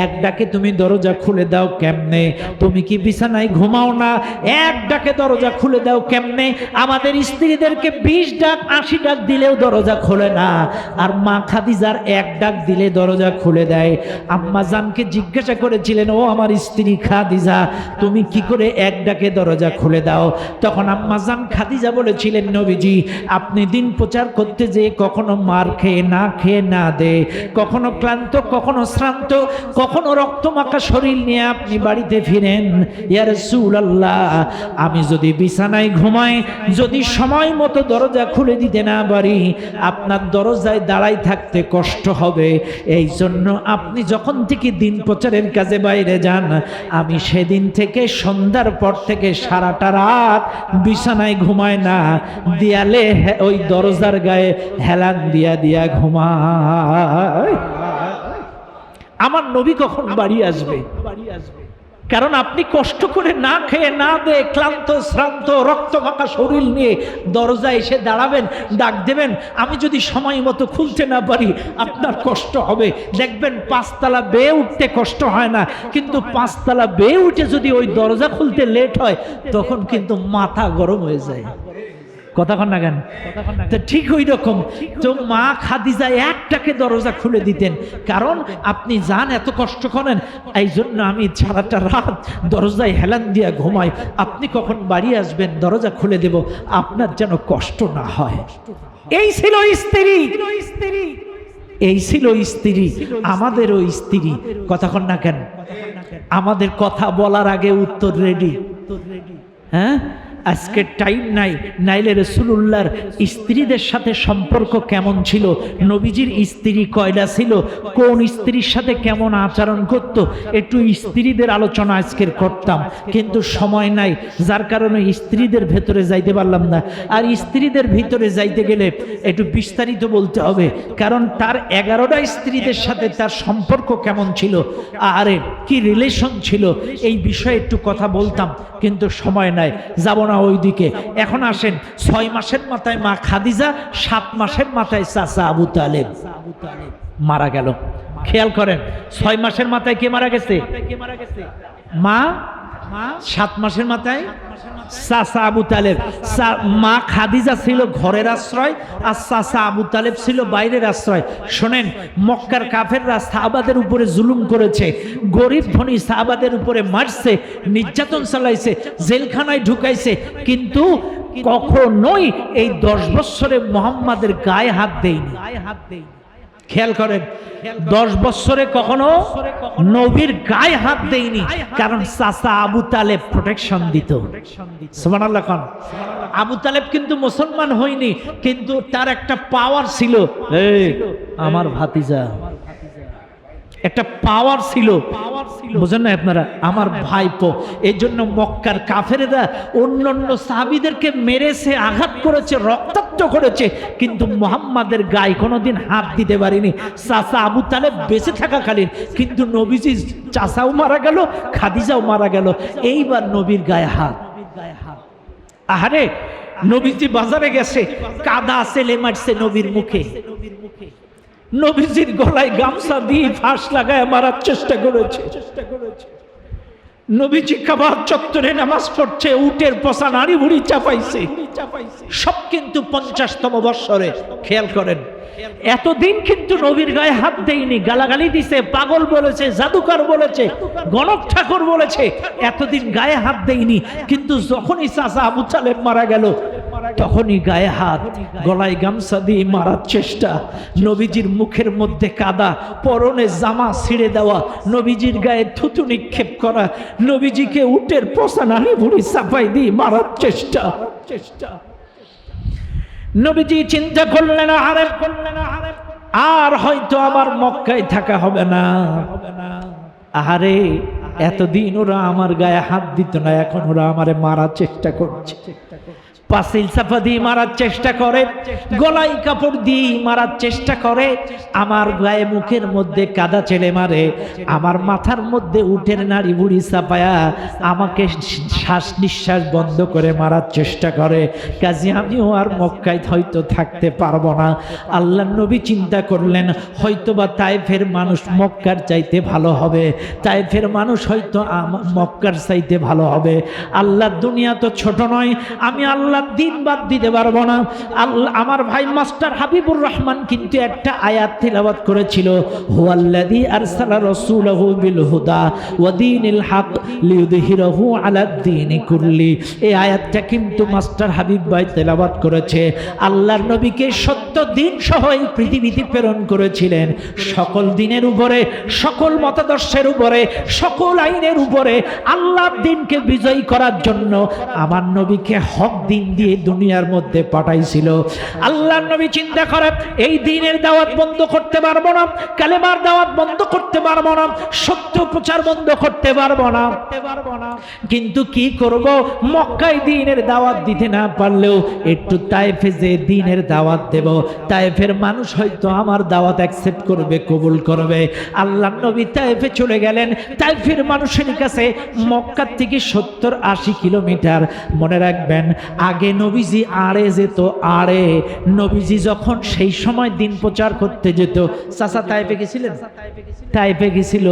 এক ডাকে তুমি দরজা খুলে দাও কেমনে? তুমি কি বিছানায় ঘুমাও না? এক ডাকে দরজা খুলে দাও কেমনে? আমাদের স্ত্রীদেরকে 20 ডাক 80 ডাক দিলেও দরজা খোলে না, আর মা খাদিজার এক ডাক দিলে দরজা খুলে দেয়। আম্মা জানকে জিজ্ঞাসা করেছিলেন, ও আমার স্ত্রী খাদিজা, তুমি কি করে এক ডাকে দরজা খুলে দাও? তখন আম্মা জান খাদিজা বলেছিলেন, নবীজি, আপনি দিন প্রচার করতে যে কখনো মার খেয়ে না দে, কখনো ক্লান্ত, কখনো শ্রান্ত, কখনো রক্তমাখা শরীর নিয়ে আপনি বাড়িতে ফিরেন। ইয়া রাসূলুল্লাহ, আমি যদি বিছানায় ঘুমাই, যদি সময় মতো দরজা খুলে দিতে না পারি, আপনার দরজায় দাঁড়াই থাকতে কষ্ট হবে। এই জন্য আপনি যখন থেকে দিন প্রচারের কাজে বাইরে যান, আমি সেদিন থেকে সন্ধ্যার পর থেকে সারাটা রাত বিছানায় ঘুমায় না, দেয়ালে ওই দরজার গায়ে হেলান দিয়া ঘুমায়। আমার নবী কখন বাড়ি আসবে? কারণ আপনি কষ্ট করে না খেয়ে না দে, ক্লান্ত শ্রান্ত রক্তমাখা শরীর নিয়ে দরজায় এসে দাঁড়াবেন, ডাক দেবেন। আমি যদি সময় মতো খুলতে না পারি, আপনার কষ্ট হবে। দেখবেন 5 তলা বেয়ে উঠতে কষ্ট হয় না, কিন্তু 5 তলা বেয়ে উঠে যদি ওই দরজা খুলতে লেট হয়, তখন কিন্তু মাথা গরম হয়ে যায়। কথা কন না কেন? তো ঠিক ওই রকম তো মা খাদিজা একটাকে দরজা খুলে দিতেন, কারণ আপনি যান এত কষ্ট করেন, এই জন্য আমি সারাটা রাত দরজায় হেলান দিয়া ঘুমাই। আপনি কখন বাড়ি আসবেন, দরজা খুলে দেব, আপনার যেন কষ্ট না হয়। এই ছিল স্ত্রী। এই ছিল স্ত্রী, আমাদেরও স্ত্রী। কথাক্ষণ না কেন? আমাদের কথা বলার আগে উত্তর রেডি। হ্যাঁ, আজকে টাইম নাই, নাইলে রাসূলুল্লাহর স্ত্রীদের সাথে সম্পর্ক কেমন ছিল, নবীজির স্ত্রী কয়টা ছিল, কোন স্ত্রীর সাথে কেমন আচরণ করত, একটু স্ত্রীদের আলোচনা আজকের করতাম, কিন্তু সময় নাই, যার কারণে স্ত্রীদের ভেতরে যাইতে পারলাম না। আর স্ত্রীদের ভিতরে যাইতে গেলে একটু বিস্তারিত বলতে হবে, কারণ তার 11টা স্ত্রীদের সাথে তার সম্পর্ক কেমন ছিল, আরে কি রিলেশন ছিল, এই বিষয়ে একটু কথা বলতাম, কিন্তু সময় নাই, যাব না ওইদিকে। এখন আসেন, 6 মাসের মাথায় মা খাদিজা, 7 মাসের মাথায় চাচা আবু তালেব মারা গেল। খেয়াল করেন, 6 মাসের মাথায় কে মারা গেছে? মা। 7 মাসের মাথায় চাচা আবু তালেব। মা খাদিজা ছিল ঘরের আশ্রয়, আর চাচা আবু তালেব ছিল বাইরের আশ্রয়। শোনেন, মক্কার কাফেররা সাহাবাদের উপরে জুলুম করেছে, গরিব ধনী সাহাবাদের উপরে মারছে, নির্যাতন চালাইছে, জেলখানায় ঢুকাইছে, কিন্তু কখনোই এই 10 বছরে মুহাম্মাদের গায়ে হাত দেয়নি। খেয়াল করেন, 10 বছরে কখনো নবীর গায়ে হাত দেয়নি, কারণ চাচা আবু তালেব প্রোটেকশন দিত। সুবহানাল্লাহ। আবু তালেব কিন্তু মুসলমান হয়নি, কিন্তু তার একটা পাওয়ার ছিল, এই আমার ভাতিজা, একটা পাওয়ার ছিল, বুঝেন না আপনারা, আমার ভাইপো। এই জন্য মক্কার কাফেরেরা অন্যান্য সাহাবীদেরকে মেরেছে, আঘাত করেছে, রক্তাক্ত করেছে, কিন্তু মুহাম্মাদের গায়ে কোনোদিন হাত দিতে পারেনি। চাচা আবু তালেব বেঁচে থাকাকালীন, কিন্তু নবীজি চাচাও মারা গেল, খাদিজাও মারা গেল, এইবার নবীর গায়ে হাত। আহারে, নবীজি বাজারে গেছে, কাদা ছেলে মারছে নবীর মুখে, নবীজির গলায় গামছা দিয়ে ফাঁস লাগায় মারার চেষ্টা করেছে। নবীজি কাবা চত্বরে নামাজ পড়ছে, উটের পচা নাড়ি ভুড়ি চাপাইছে, সব কিন্তু 50তম বৎসরে। খেয়াল করেন, এতদিন কিন্তু নবীর গায়ে হাত দেয়নি, গালাগালি দিছে, পাগল বলেছে, জাদুকর বলেছে, গণক ঠাকুর বলেছে, এতদিন গায়ে হাত দেয়নি। কিন্তু যখনই চাচা আবু তালেব মারা গেল, তখনই গায়ে হাত, গলায় গামছা দিয়ে মারার চেষ্টা, নবীজির মুখের মধ্যে কাদা, পরনে জামা ছিঁড়ে দেওয়া, নবীজির গায়ে থুতু নিক্ষেপ করা, নবীজিকে উটের পচা নাড়ি ভুড়ি চাপাই দিয়ে মারার চেষ্টা। নবীজি চিন্তা করলেন, আর হয়তো আমার মক্কায় থাকা হবে না। আহারে, এতদিন ওরা আমার গায়ে হাত দিত না, এখন ওরা আমারে মারার চেষ্টা করছে, পাসিল চাপা দিয়ে মারার চেষ্টা করে, গলায় কাপড় দিয়ে মারার চেষ্টা করে, আমার গায়ে মুখের মধ্যে কাদা চেলে মারে, আমার মাথার মধ্যে উটের নাড়ি বুড়ি চাপায়া আমাকে শ্বাস নিঃশ্বাস বন্ধ করে মারার চেষ্টা করে। কাজে আমিও আর মক্কায় হয়তো থাকতে পারবো না। আল্লাহ নবী চিন্তা করলেন, হয়তোবা তায়েফের মানুষ মক্কার চাইতে ভালো হবে, তায়েফের মানুষ হয়তো মক্কার চাইতে ভালো হবে। আল্লাহর দুনিয়া তো ছোট নয়, আমি আল্লাহ দিন বাদ দিতে পারবো না। আল্লাহ, আমার ভাই মাস্টার হাবিবুর রহমান কিন্তু একটা আয়াত তিলাওয়াত করেছিল, হুয়াল্লাযী আরসালা রাসূলাহু বিল হুদা ওয়া দীনিল হক লিইয়ুযহিরাহু আলাদ দীনি কুল্লি। এই আয়াতটা কিন্তু মাস্টার হাবিব ভাই তিলাওয়াত করেছে। আল্লাহর নবীকে সত্য দিন সহ এই পৃথিবীতে প্রেরণ করেছিলেন, সকল দিনের উপরে, সকল মতাদর্শের উপরে, সকল আইনের উপরে আল্লাহর দিনকে বিজয়ী করার জন্য আমার নবীকে হক দিন দিয়ে দুনিয়ার মধ্যে পাঠাইছিল। আল্লাহর নবী চিন্তা করে, এই দ্বীনের দাওয়াত বন্ধ করতে পারবো না, কালেমার দাওয়াত বন্ধ করতে পারবো না, সত্য প্রচার বন্ধ করতে পারবো না, কিন্তু কি করব, মক্কায় দ্বীনের দাওয়াত দিতে না পারলেও একটু তায়েফে যে দ্বীনের দাওয়াত দেব, তায়েফের মানুষ হয়তো আমার দাওয়াত অ্যাকসেপ্ট করবে, কবুল করবে। আল্লাহর নবী তায়েফে চলে গেলেন। তায়েফের মানুষের কাছে মক্কা থেকে 70-80 কিলোমিটার। মনে রাখবেন, আগে নবীজি আড়ে যেত, আড়ে নবীজি যখন সেই সময় দিন প্রচার করতে যেত। চাচা তায়েফে গেছিলেন? তায়েফে গেছিল।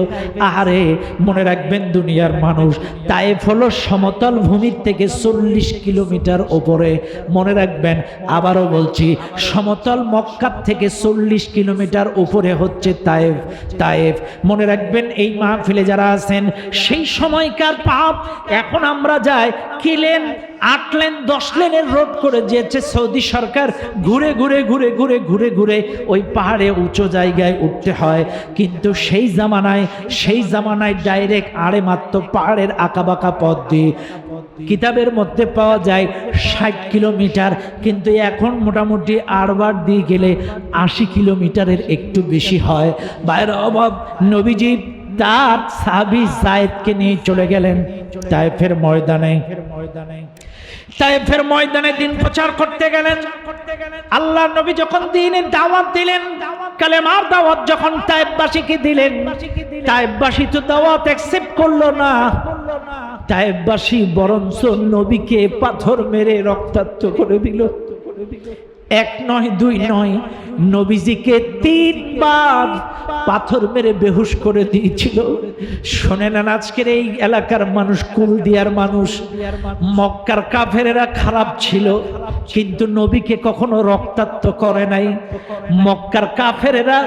আরে মনে রাখবেন দুনিয়ার মানুষ, তায়েফ হলো সমতল ভূমির থেকে 40 কিলোমিটার উপরে। মনে রাখবেন, আবারও বলছি, সমতল মক্কার থেকে 40 কিলোমিটার উপরে হচ্ছে তায়েফ। তায়েফ মনে রাখবেন, এই মাহফিলে যারা আছেন সেই সময়কার পাপ এখন আমরা যাই কি লেন, 8 লেন 10 লেনের রোড করে যেতে সৌদি সরকার ঘুরে ঘুরে ঘুরে ঘুরে ঘুরে ঘুরে ওই পাহাড়ে উঁচু জায়গায় উঠতে হয়। কিন্তু সেই জামানায় ডাইরেক্ট আড়ে মাত্র পাহাড়ের আঁকাবাঁকা পথ দিয়ে কিতাবের মধ্যে পাওয়া যায় 60 কিলোমিটার, কিন্তু এখন মোটামুটি আরবার দিয়ে গেলে 80 কিলোমিটারের একটু বেশি হয়। বাইরে অভাব নবীজি তার সাহাবী যায়েদকে নিয়ে চলে গেলেন তায়েফের ময়দানে দিন প্রচার করতে গেলেন। আল্লাহর নবী যখন দ্বীনের দাওয়াত দিলেন, কালেমার দাওয়াত যখন তায়েফবাসীকে দিলেন, তায়েফবাসী তো দাওয়াত অ্যাকসেপ্ট করলো না। তায়েফবাসী বরঞ্চ নবীকে পাথর মেরে রক্তাক্ত করে দিল। এক নয় দুই নয়, নবীজিকে 3 বার পাথর মেরে বেহুশ করে দিয়েছিল। শোনেন, আজকের এই এলাকার মানুষ, কুলদিয়ার মানুষ, মক্কার কাফেরেরা খারাপ ছিল কিন্তু নবীকে কখনো রক্তাক্ত করে নাই। মক্কার কাফেরেরা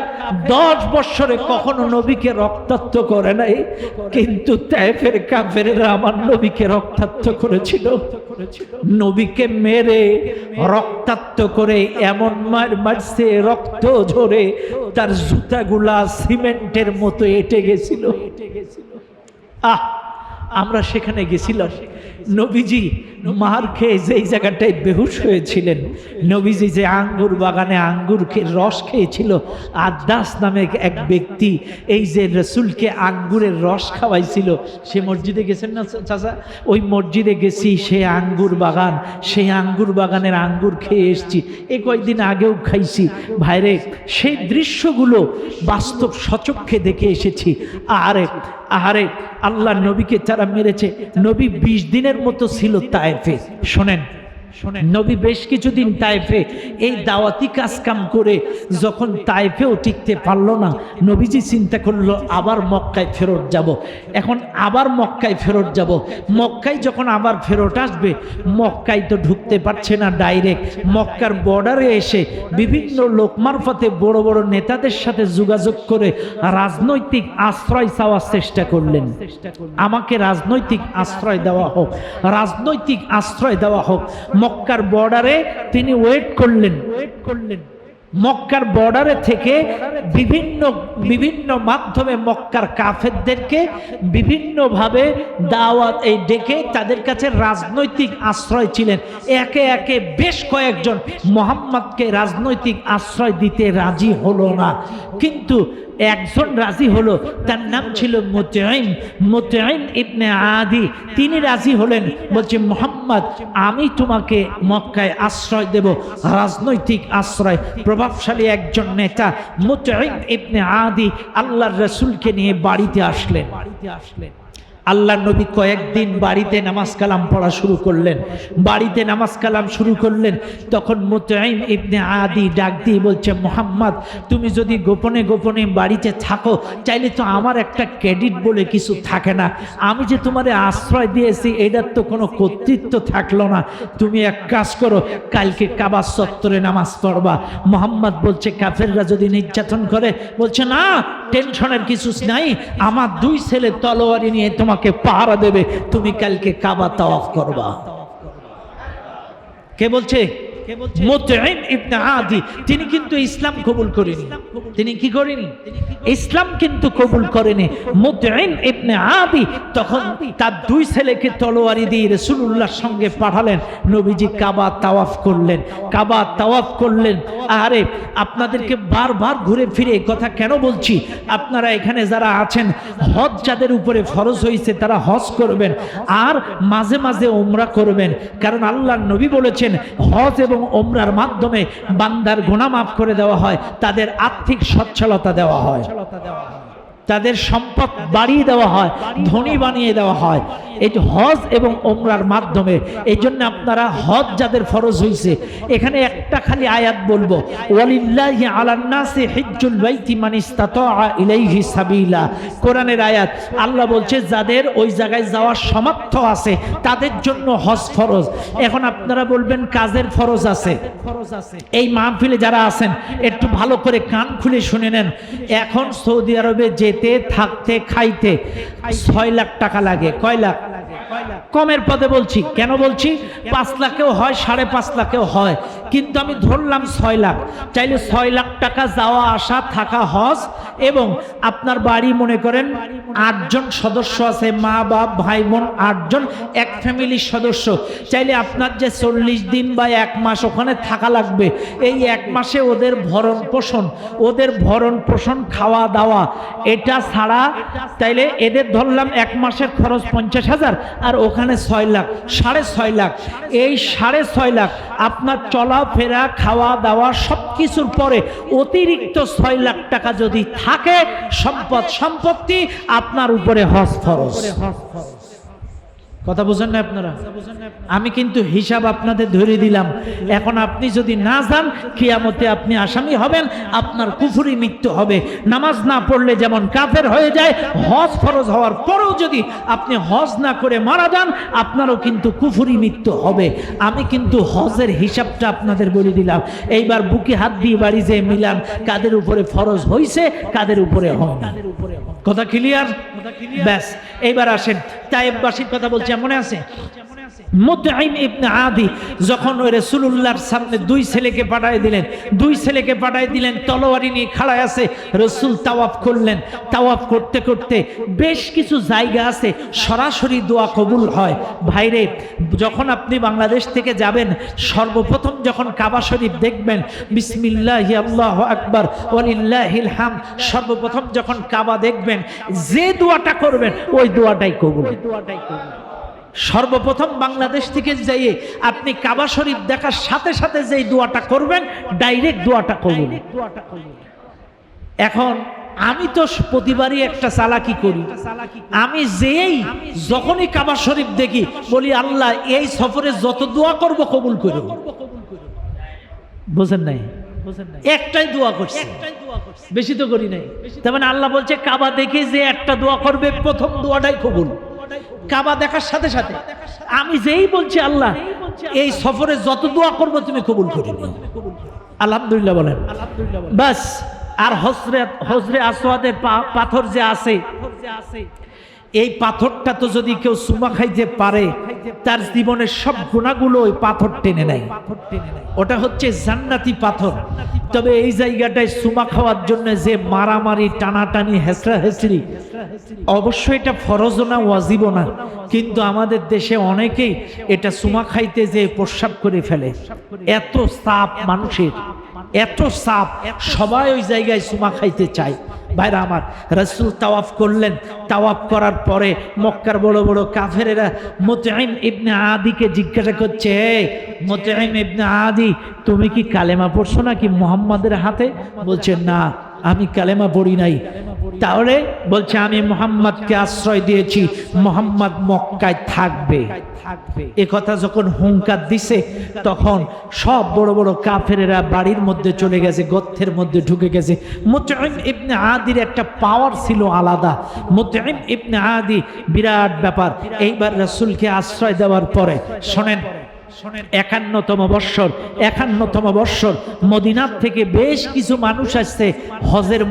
10 বছরে কখনো নবীকে রক্তাক্ত করে নাই, কিন্তু তায়েফের কাফেরেরা আমার নবীকে রক্তাক্ত করেছিল। নবীকে মেরে রক্তাক্ত করে এমন মারছে, রক্ত ঝরে তার জুতাগুলা সিমেন্টের মতো এঁটে গেছিল। আমরা সেখানে গেছিলাম। নবীজি মার খেয়ে যেই জায়গাটায় বেহুশ হয়েছিলেন, নবীজি যে আঙ্গুর বাগানে আঙ্গুর রস খেয়েছিল, আদাস নামে এক ব্যক্তি এই যে রসুলকে আঙ্গুরের রস খাওয়াইছিল, সে মসজিদে গেছেন না চাচা? ওই মসজিদে গেছি, সেই আঙ্গুর বাগান, সেই আঙ্গুর বাগানের আঙ্গুর খেয়ে এসছি। এই কয়েকদিন আগেও খাইছি। ভাইরে, সেই দৃশ্যগুলো বাস্তব সচক্ষে দেখে এসেছি। আহারে আল্লাহ নবীকে যারা মেরেছে, নবী 20 দিনের মতো ছিল তায়েফে। শোনেন, নবী বেশ কিছুদিন তায়েফে এই দাওয়াতি কাজ কাম করে যখন তায়েফেও টিকতে পারলো না, নবীজি চিন্তা করলো আবার মক্কায় ফেরত যাব। এখন আবার মক্কায় ফেরত যাব। মক্কায় যখন আবার ফেরত আসবে, মক্কায় তো ঢুকতে পারছে না ডাইরেক্ট, মক্কার বর্ডারে এসে বিভিন্ন লোক মারফতে বড় বড় নেতাদের সাথে যোগাযোগ করে রাজনৈতিক আশ্রয় চাওয়ার চেষ্টা করলেন। আমাকে রাজনৈতিক আশ্রয় দেওয়া হোক, রাজনৈতিক আশ্রয় দেওয়া হোক। মক্কার বর্ডারে তিনি ওয়েট করলেন। মক্কার বর্ডারে থেকে বিভিন্ন মাধ্যমে মক্কার কাফেরদেরকে বিভিন্নভাবে দাওয়াত ডেকে তাদের কাছে রাজনৈতিক আশ্রয় ছিলেন। একে একে বেশ কয়েকজন মুহাম্মদকে রাজনৈতিক আশ্রয় দিতে রাজি হলো না, কিন্তু একজন রাজি হলো। তার নাম ছিল মুতঈম ইবনে আদি। তিনি রাজি হলেন, বলছে মুহাম্মদ, আমি তোমাকে মক্কায় আশ্রয় দেব, রাজনৈতিক আশ্রয়। প্রভাবশালী একজন নেতা মুতঈম ইবনে আদি আল্লাহর রাসূলকে নিয়ে বাড়িতে আসলেন। আল্লাহ নবী কয়েকদিন বাড়িতে নামাজ কালাম পড়া শুরু করলেন। বাড়িতে নামাজ কালাম শুরু করলেন, তখন মুতঈম ইবনে আদি ডাক দিয়ে বলছে, মুহাম্মদ, তুমি যদি গোপনে গোপনে বাড়িতে থাকো, চাইলে তো আমার একটা ক্রেডিট বলে কিছু থাকে না। আমি যে তোমারে আশ্রয় দিয়েছি, এটার তো কোনো কর্তৃত্ব থাকলো না। তুমি এক কাজ করো, কালকে কাবা চত্বরে নামাজ পড়বা। মুহাম্মদ বলছে, কাফেররা যদি নির্যাতন করে, বলছে না, টেনশনের কিছু নাই, আমার 2 ছেলে তলোয়ারি নিয়ে তোমাকে পাহারা দেবে, তুমি কালকে কাবা তাওয়াফ করবা। কে বলছে? মুতঈম ইবনে আদি। তিনি কিন্তু ইসলাম কবুল করেনি। তিনি কি করেনি? ইসলাম কিন্তু কবুল করেনি। মুতঈম ইবনে আদি তখন তার 2 ছেলেকে তলোয়ারি দিয়ে রাসূলুল্লাহর সঙ্গে পাঠালেন। নবীজি কাবা তাওয়াফ করলেন, কাবা তাওয়াফ করলেন। আরে আপনাদেরকে বারবার ঘুরে ফিরে এই কথা কেন বলছি? আপনারা এখানে যারা আছেন, হজ যাদের উপরে ফরজ হয়েছে তারা হজ করবেন, আর মাঝে মাঝে উমরা করবেন। কারণ আল্লাহর নবী বলেছেন, হজ এবং উমরার মাধ্যমে বান্দার গুনাহ মাফ করে দেওয়া হয়, তাদের আর্থিক সচ্ছলতা দেওয়া হয়, তাদের সম্পদ বাড়িয়ে দেওয়া হয়, ধনী বানিয়ে দেওয়া হয় এই হজ এবং উমরার মাধ্যমে। এই জন্য আপনারা হজ যাদের ফরজ হয়েছে, এখানে একটা খালি আয়াত বলবো, ওয়ালিল্লাহি আলান নাসি হিজ্জুল বাইতি মান ইসতাতাআ ইলাইহি সাবিলা। কোরআনের আয়াত। আল্লাহ বলছে যাদের ওই জায়গায় যাওয়ার সামর্থ্য আছে তাদের জন্য হজ ফরজ। এখন আপনারা বলবেন কাজের ফরজ আছে। এই মাহফিলে যারা আছেন একটু ভালো করে কান খুলে শুনে নেন। এখন সৌদি আরবে যেতে, থাকতে, খাইতে 6 লাখ টাকা লাগে। কয় লাখ? কমের পদে বলছি। কেন বলছি? 5 লাখেও হয়, 5.5 লাখেও হয়, কিন্তু আমি ধরলাম 6 লাখ। চাইলে 6 লাখ টাকা যাওয়া আসা থাকা হজ, এবং আপনার বাড়ি মনে করেন 8 জন সদস্য আছে, মা বাপ ভাই বোন 8 জন, এক ফ্যামিলির সদস্য। চাইলে আপনার যে 40 দিন বা 1 মাস ওখানে থাকা লাগবে, এই 1 মাসে ওদের ভরণ পোষণ খাওয়া দাওয়া এটা ছাড়া, তাইলে এদের ধরলাম 1 মাসের খরচ 50,000, আর ওখানে 6 লাখ, 6.5 লাখ। এই 6.5 লাখ আপনার চলাফেরা খাওয়া দাওয়া সব কিছুর পরে অতিরিক্ত 6 লাখ টাকা যদি থাকে সম্পত্তি, আপনার উপরে হজ ফরজ। কথা বুঝেন না আপনারা? আমি কিন্তু হিসাব আপনাদের ধরে দিলাম। এখন আপনি যদি না যান, কিয়ামতে আপনি আসামি হবেন, আপনার কুফরি মৃত্যু হবে। নামাজ না পড়লে যেমন কাফের হয়ে যায়, হজ ফরজ হওয়ার পরেও যদি আপনি হজ না করে মারা যান, আপনারও কিন্তু কুফরি মৃত্যু হবে। আমি কিন্তু হজের হিসাবটা আপনাদের বলে দিলাম। এইবার বুকে হাত দিয়ে বাড়ি যেয়ে মিলান, কাদের উপরে ফরজ হইছে, কাদের উপরে হয় না। কথা ক্লিয়ার? ব্যাস, এইবার আসেন তায়েববাসীর কথা বলছি। মনে আছে মুতঈম ইবনে আদি যখন ওই রাসূলুল্লাহর সামনে 2 ছেলেকে পাঠায় দিলেন, তলোয়ারি নিয়ে খাড়ায় আছে। রাসূল তাওয়াফ করলেন। তাওয়াফ করতে করতে বেশ কিছু জায়গা আছে সরাসরি দোয়া কবুল হয়। ভাইরে, যখন আপনি বাংলাদেশ থেকে যাবেন, সর্বপ্রথম যখন কাবা শরীফ দেখবেন, বিসমিল্লাহি আল্লাহু আকবার ওয়ালিল্লাহিল হামদ, সর্বপ্রথম যখন কাবা দেখবেন, যে দোয়াটা করবেন ওই দোয়াটাই কবুল। সর্বপ্রথম বাংলাদেশ থেকে যাইয়ে আপনি কাবা শরীফ দেখার সাথে সাথে যেই দোয়াটা করবেন, ডাইরেক্ট দোয়াটা কবুল। এখন আমি তো প্রতিবারই একটা চালাকি করি, আমি যখনই কাবা শরীফ দেখি বলি, আল্লাহ এই সফরে যত দোয়া করব কবুল করব। বুঝেন নাই? একটাই দোয়া করছি, বেশি তো করি নাই। তার মানে আল্লাহ বলছে কাবা দেখে যে একটা দোয়া করবে, প্রথম দোয়াটাই কবুল। কাবা দেখার সাথে সাথে আমি যেই বলছি, আল্লাহ এই সফরে যত দোয়া করবো তুমি কবুল করে নিও, আলহামদুলিল্লাহ বলেন। বাস। আর হজরে আসওয়াদের পাথর যে আছে, এই পাথরটা তো যদি কেউ চুমা খাইতে পারে, তার জীবনের সব গুণাগুলো ওই পাথর টেনে নেয়। ওটা হচ্ছে জান্নাতি পাথর। তবে এই জায়গাটায় চুমা খাওয়ার জন্য যে মারামারি, টানাটানি, হেসরা হেসরি, অবশ্যই এটা ফরজও না, ওয়াজিবও না, কিন্তু আমাদের দেশে অনেকেই এটা চুমা খাইতে যে প্রস্রাব করে ফেলে। এত চাপ মানুষের, এত চাপ, সবাই ওই জায়গায় চুমা খাইতে চায়। ভাইরা আমার, রাসূল তাওয়াফ করলেন। তাওয়াফ করার পরে মক্কার বড় বড় কাফেরেরা মুতঈম ইবনে আদিকে জিজ্ঞাসা করছে, মুতঈম ইবনে আদি, তুমি কি কালেমা পড়ছো নাকি মুহাম্মাদের হাতে? বলছে, না, আমি কালেমা পড়ি নাই। তাহলে বলছে, আমি মুহাম্মাদকে আশ্রয় দিয়েছি, মুহাম্মাদ মক্কায় থাকবে। এ কথা যখন হুঙ্কার দিছে, তখন সব বড় বড় কাফেরেরা বাড়ির মধ্যে চলে গেছে, গর্তের মধ্যে ঢুকে গেছে। মুতঈম ইবনে আদির একটা পাওয়ার ছিল আলাদা। মুতঈম ইবনে আদি বিরাট ব্যাপার। এইবার রাসূলকে আশ্রয় দেওয়ার পরে শোনেন, 51তম বৎসর মদিনার থেকে বেশ কিছু মানুষ আসছে হজের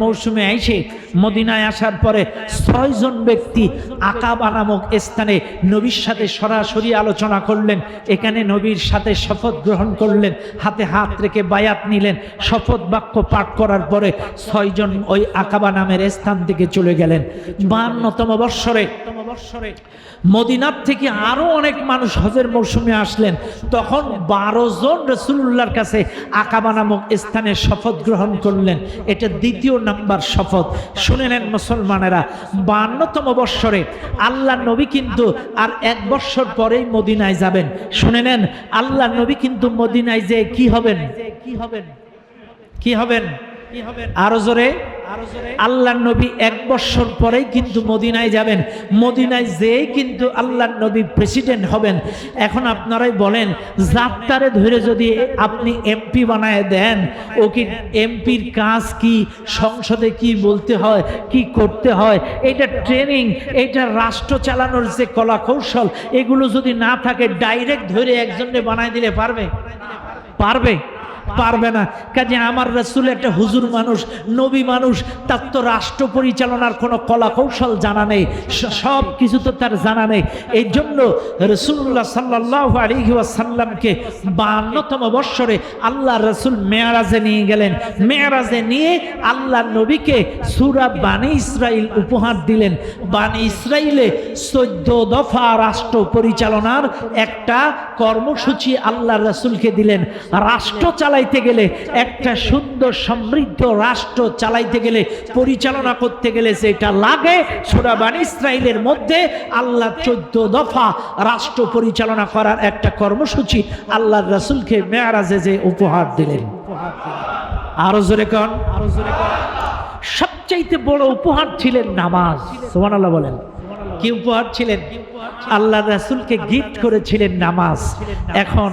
মৌসুমে আইসে মদিনায় আসার পরে 6 জন ব্যক্তি আকাবা নামক স্থানে নবীর সাথে সরাসরি আলোচনা করলেন। এখানে নবীর সাথে শপথ গ্রহণ করলেন, হাতে হাত রেখে বায়াত নিলেন। শপথ বাক্য পাঠ করার পরে 6 জন ওই আকাবা নামের স্থান থেকে চলে গেলেন। 52তম বৎসরে মদিনার থেকে আরো অনেক মানুষ হজের মৌসুমে আসলেন। তখন 12 জন রাসূলুল্লাহর কাছে আকাবা নামক স্থানে শপথ গ্রহণ করলেন। এটা দ্বিতীয় নাম্বার শপথ। শুনে নেন মুসলমানেরা, 52তম বৎসরে আল্লাহ নবী কিন্তু আর 1 বৎসর পরেই মদিনায় যাবেন। শুনে নেন, আল্লাহ নবী কিন্তু মদিনায় যে কি হবেন আরো জোরে, আল্লাহ নবী 1 বৎসর পরেই কিন্তু মদিনায় যাবেন। মদিনায় যেই কিন্তু আল্লাহ নবী প্রেসিডেন্ট হবেন। এখন আপনারাই বলেন, যাত্রারে ধরে যদি আপনি এমপি বানায় দেন, ও কি এমপির কাজ কি, সংসদে কি বলতে হয়, কি করতে হয়, এটা ট্রেনিং, এটা রাষ্ট্র চালানোর যে কলা কৌশল, এগুলো যদি না থাকে, ডাইরেক্ট ধরে একজনকে বানায় দিলে পারবে? পারবে না। কাজে আমার রাসূল একটা হুজুর মানুষ, নবী মানুষ, তার তো রাষ্ট্র পরিচালনার কোনো কলা কৌশল জানা নেই, সব কিছু তো তার জানা নেই। এই জন্য রাসূলুল্লাহ সাল্লাল্লাহু আলাইহি ওয়াসাল্লামকে 52তম বৎসরে আল্লাহ রাসূল মেরাজে নিয়ে গেলেন। মেরাজে নিয়ে আল্লাহ নবীকে সূরা বানী ইসরাইল উপহার দিলেন। বানী ইসরাইলে 14 দফা রাষ্ট্র পরিচালনার একটা কর্মসূচি আল্লাহ রাসূলকে দিলেন। রাষ্ট্র চালাইতে গেলে, একটা সুন্দর সমৃদ্ধ রাষ্ট্র চালাইতে গেলে, পরিচালনা করতে গেলে যেটা লাগে, সূরা বানী ইসরাইলের মধ্যে আল্লাহ 14 দফা রাষ্ট্র পরিচালনা করার একটা কর্মসূচি আল্লাহ রাসূলকে মেরাজে যে উপহার দিলেন। আরো জোরে কোন, আরো জোরে কোন। সবচাইতে বড় উপহার ছিলেন নামাজ। সুবহানাল্লাহ বলেন। কি উপহার ছিলেন? আল্লাহ রাসূলকে গিফট করেছিলেন নামাজ। এখন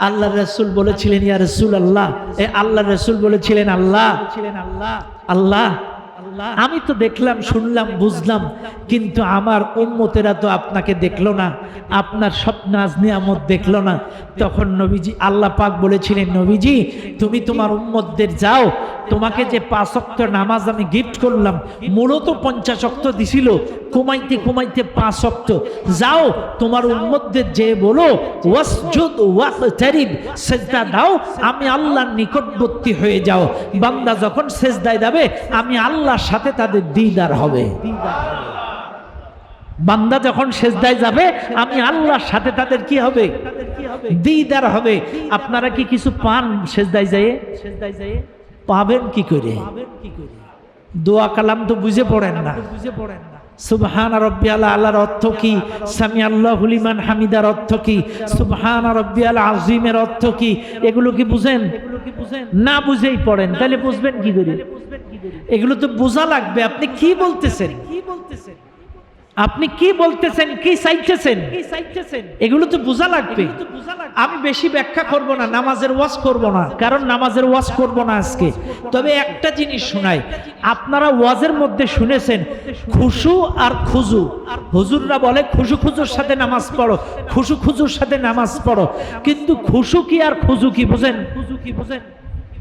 আল্লাহ রাসূল বলেছিলেন, ইয়া রাসূলুল্লাহ, আল্লাহ রাসূল বলেছিলেন, আল্লাহ আল্লাহ আমি তো দেখলাম, শুনলাম, বুঝলাম, কিন্তু আমার উম্মতেরা তো আপনাকে দেখলো না, আপনার সব নাজ নিয়ামত দেখলো না। তখন নবীজি, আল্লাহ পাক বলেছিলেন, নবীজি তুমি তোমার উম্মতদের যাও, তোমাকে যে 5 ওয়াক্ত নামাজ আমি গিফট করলাম, মূলত 50 ওয়াক্ত দিছিল, কমাইতে কমাইতে 5 ওয়াক্ত, যাও তোমার উম্মতদের যে বলো ওয়াসজুদ ওয়াকতারিব, সিজদা দাও, আমি আল্লাহর নিকটবর্তী হয়ে যাও। বান্দা যখন সিজদায় যাবে, আমি আল্লাহর সাথে তাদের দিদার হবে। বান্দা যখন সিজদায় যাবে, আমি আল্লাহর সাথে তাদের কি হবে? দিদার হবে। আপনারা কি কিছু পান সিজদায় যায়? পাবেন কি করে? দোয়া কালাম তো বুঝে পড়েন না। সুবহান রাব্বিয়াল আলার অর্থ কি? সামি আল্লাহু লিমান হামিদার অর্থ কি? সুবহান রাব্বিয়াল আযীমের অর্থ কি? এগুলো কি বুঝেন? না বুঝেই পড়েন, তাহলে বুঝবেন কি করে? এগুলো তো বোঝা লাগবে। আপনি কি বলতেছেন, আপনি কি বলতেছেন, কি চাইতেছেন, এগুলো তো বোঝা লাগবে। আমি বেশি ব্যাখ্যা করব না, নামাজের ওয়াজ করব না, কারণ নামাজের ওয়াজ করব না আজকে। তবে একটা জিনিস শোনাই, আপনারা ওয়াজের মধ্যে শুনেছেন খুশু আর খুজু। হুজুররা বলে খুশু খুজুর সাথে নামাজ পড়ো, খুশু খুজুর সাথে নামাজ পড়ো, কিন্তু খুশু কি আর খুজু কি বুঝেন?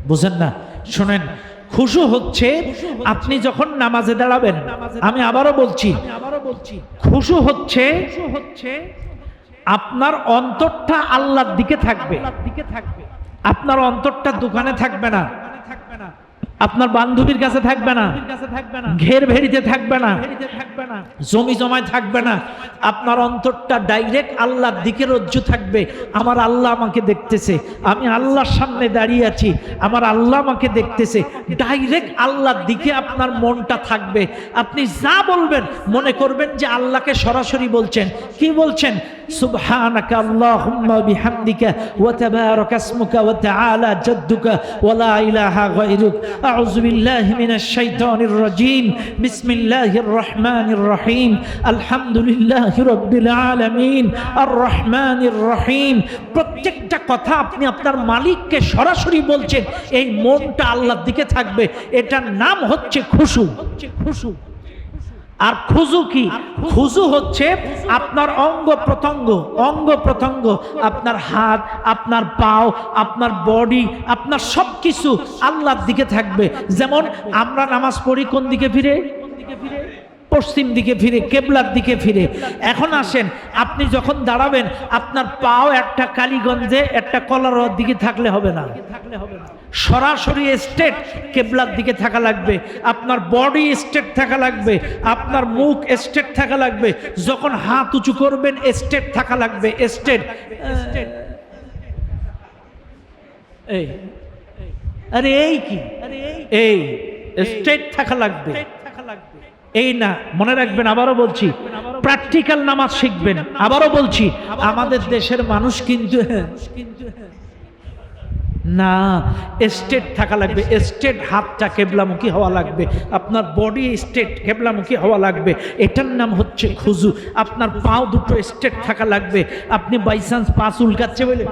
বুঝেন না? শোনেন, খুশু হচ্ছে আপনি যখন নামাজে দাঁড়াবেন, আমি আবারও বলছি, খুশু হচ্ছে আপনার অন্তরটা আল্লাহর দিকে থাকবে। আপনার অন্তরটা দোকানে থাকবে না, আপনার বান্ধবীর কাছে থাকবে না, ঘের ভেড়িতে থাকবে না, জমি জমায় থাকবে না। আপনার অন্তরটা ডাইরেক্ট আল্লাহর দিকে রজ্জু থাকবে। আমার আল্লাহ আমাকে দেখতেছে, আমি আল্লাহর সামনে দাঁড়িয়ে আছি, আমার আল্লাহ আমাকে দেখতেছে। ডাইরেক্ট আল্লাহর দিকে আপনার মনটা থাকবে। আপনি যা বলবেন মনে করবেন যে আল্লাহকে সরাসরি বলছেন। কি বলছেন? সুবহানাকা আল্লাহুম্মা বিহামদিকা ওয়া তাবারাকা ইসমুকা ওয়া তাআলা জাদ্দুকা ওয়া লা ইলাহা গায়রুক। আউযু বিল্লাহি মিনাশ শাইতানির রাজীম। বিসমিল্লাহির রহমানির রহিম। আলহামদুলিল্লাহি রাব্বিল আলামিন আর রহমানির রহিম। প্রত্যেকটা কথা আপনি আপনার মালিককে সরাসরি বলছেন, এই মনটা আল্লাহর দিকে থাকবে। এটার নাম হচ্ছে খুশু। আর খুজু কি? খুজু হচ্ছে আপনার অঙ্গ প্রত্যঙ্গ, আপনার হাত, আপনার পাও, আপনার বডি, আপনার সব কিছু আল্লাহর দিকে থাকবে। যেমন আমরা নামাজ পড়ি কোন দিকে ফিরে? পশ্চিম দিকে ফিরে, কেবলার দিকে ফিরে। এখন আসেন, আপনি যখন দাঁড়াবেন, আপনার পাও একটা কালীগঞ্জে, একটা কলার দিকে থাকলে হবে না, সরাসরি স্ট্রেট কেবলার দিকে থাকা লাগবে। আপনার বডি স্ট্রেট থাকা লাগবে, আপনার মুখ স্ট্রেট থাকা লাগবে। যখন হাত উঁচু করবেন, স্ট্রেট থাকা লাগবে, স্ট্রেট। এই আরে এই কি? এই স্ট্রেট থাকা লাগবে। এই না, মনে রাখবেন, আবারও বলছি, প্র্যাকটিক্যাল নামাজ শিখবেন। আবারও বলছি, আমাদের দেশের মানুষ কিন্তু না, স্ট্রেট থাকা লাগবে, স্ট্রেট, হাতটা কেবলামুখী হওয়া লাগবে, আপনার বডি স্ট্রেট কেবলামুখী হওয়া লাগবে। এটার নাম হচ্ছে খুজু। আপনার পাও দুটো স্ট্রেট থাকা লাগবে। আপনি বাই চান্স পা চুলকাচ্ছে বলে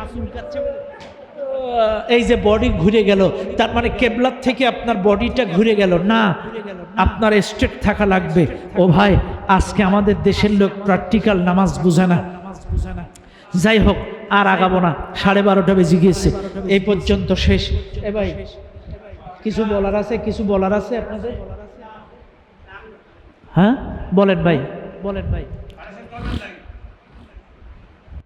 এই যে বডি ঘুরে গেল, তার মানে কেবলার থেকে আপনার বডিটা ঘুরে গেল না, আপনার স্ট্রেট থাকা লাগবে। ও ভাই, আজকে আমাদের দেশের লোক প্র্যাকটিক্যাল নামাজ বুঝে না। যাই হোক, আর আগাবো না, 12:30 বেজে গিয়েছে, এই পর্যন্ত শেষ। এ ভাই কিছু বলার আছে, কিছু বলার আছে আপনাদের? হ্যাঁ বলেন ভাই, বলেন ভাই।